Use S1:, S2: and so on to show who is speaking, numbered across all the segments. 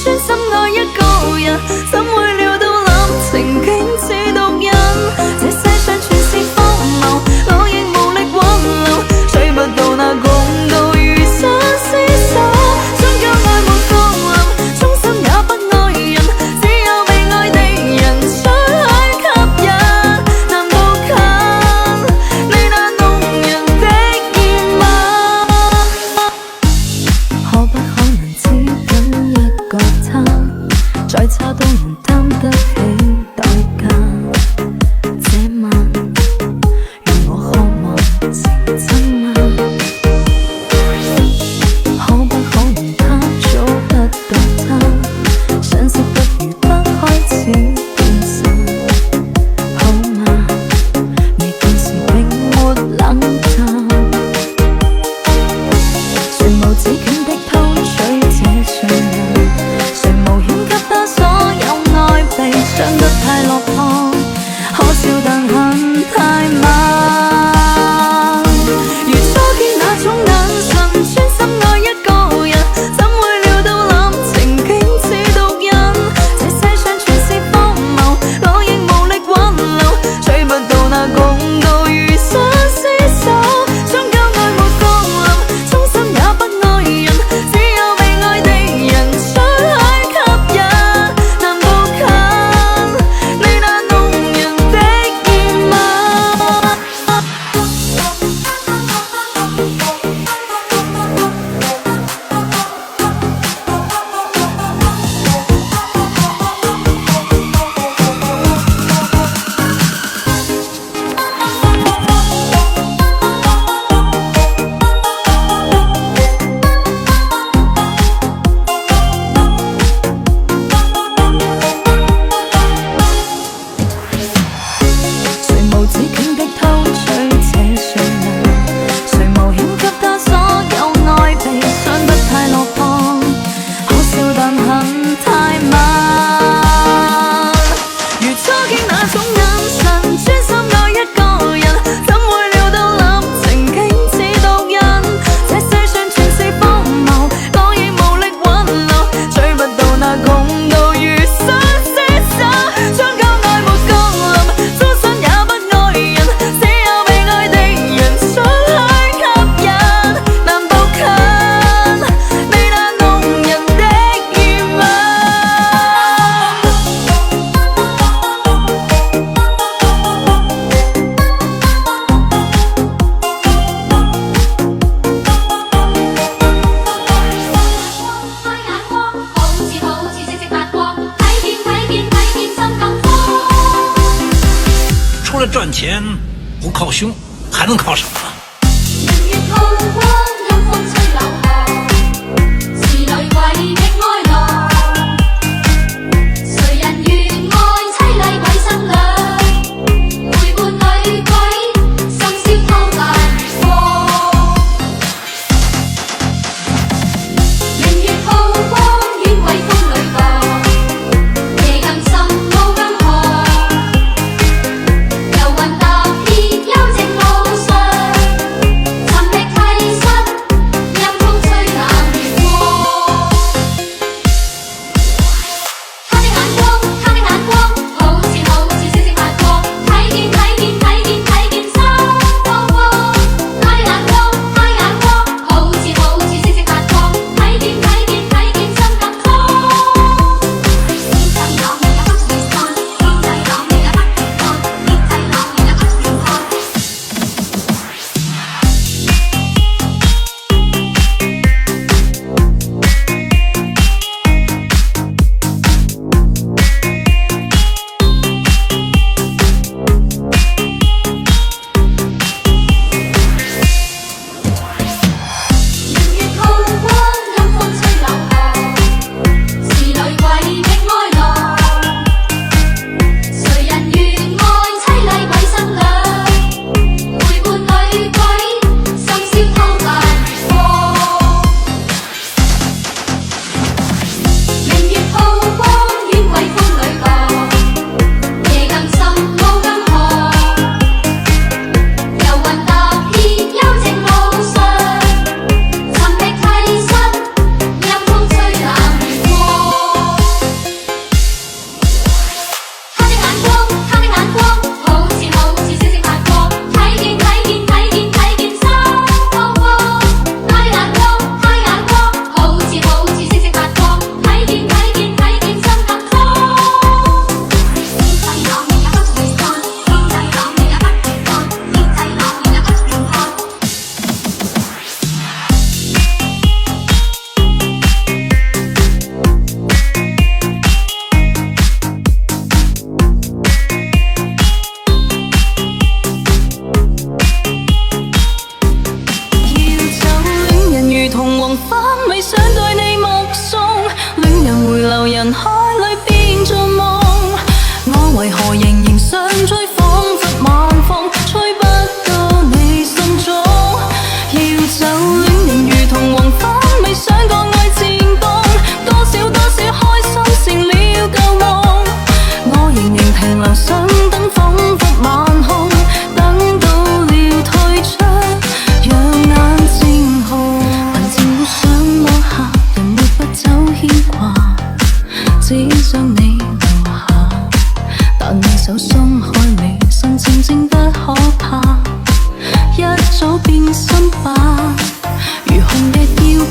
S1: 專心愛一個人，怎會料到濫情竟似毒癮？這世上全是荒謬，我亦無力挽留，追不到那共度餘生廝守。終究愛沒降臨，終身也不愛人，只有被愛的人想去吸引。難步近你那動人的熱吻，可不可能只緊一個他，再差都能擔得起代價。這晚讓我渴望成真嗎？可不可能他早得到他，相識不如不開始變散，好嗎？未見時並沒冷淡，誰無止境的偷取這信任，誰無險給他所有愛被傷得太落魄，可笑但很太慢。如初見那種眼神，專心愛一個人，怎會料到濫情竟似毒癮？這世上全是荒謬，我亦無力挽留，追不到那共度餘生廝守。終究愛沒降臨，終身也不愛人，只有被愛的人想去吸引。難步近你那動人的熱吻。誰無止境的偷取這信任，誰無險給他所有愛被傷得太落魄，可笑但很太慢。如初見那種眼神，專心愛一個人，怎會料到濫情竟似毒癮？這世上全是荒謬，我亦無力挽留，追不到那共度餘生廝守。終究愛沒降臨，終身也不愛人，只有被愛的人想去吸引。難步近你那動人的熱吻。
S2: 開眼光，好似直直發光，睇見心咁慌。
S3: 除了賺錢不靠胸，還能靠什麼？
S2: 明月透光，陰風吹柳巷，是女鬼的哀樂。誰人願愛淒厲鬼新娘，陪伴女鬼，深宵偷大光。明月透光，冤鬼風裏蕩，夜更深，霧更寒。遊魂踏遍幽靜路上。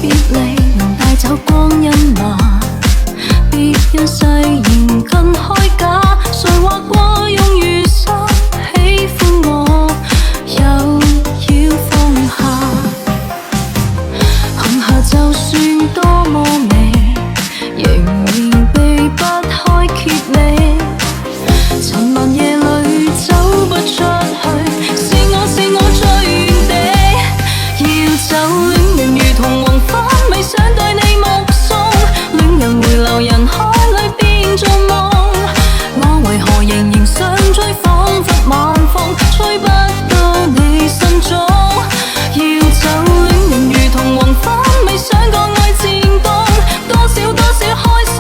S1: 別離能帶走光陰嗎？別人誓言更虛假，誰話過用餘生喜歡我，又要放下。行下就算多麼美，仍然避不開揭尾。沉悶夜裏走不出去，是我最原地。要走戀人如同黃昏，未想對你目送，戀人回流人海裏變做夢。我為何仍然想追，彷彿晚風吹不到你心中。要走戀人如同黃昏，未想過愛漸凍，多少開心。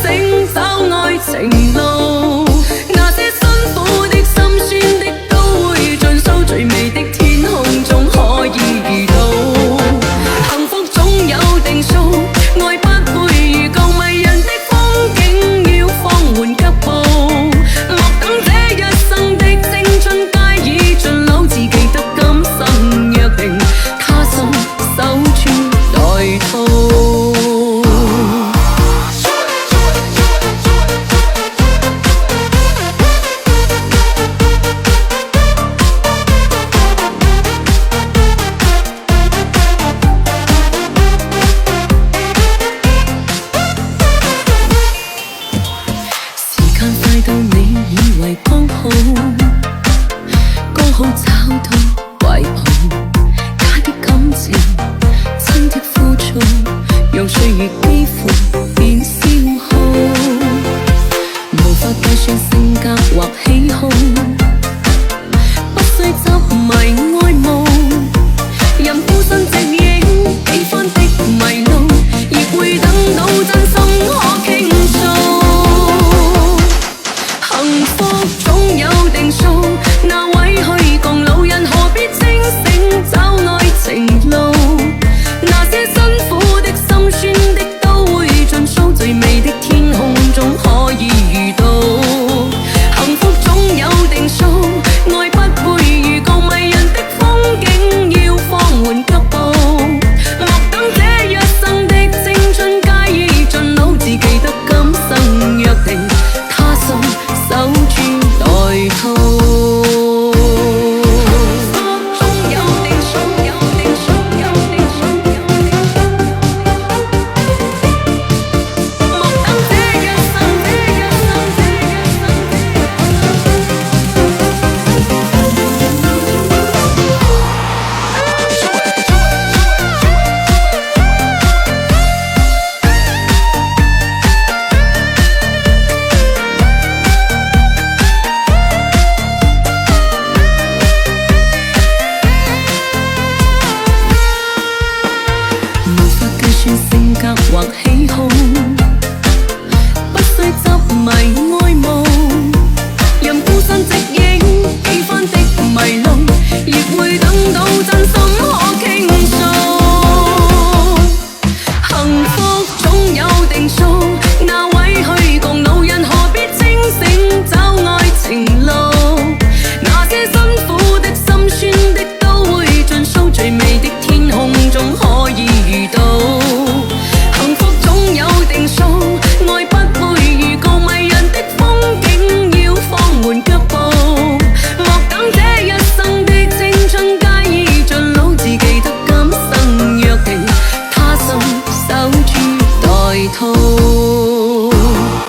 S1: 醒找愛情路。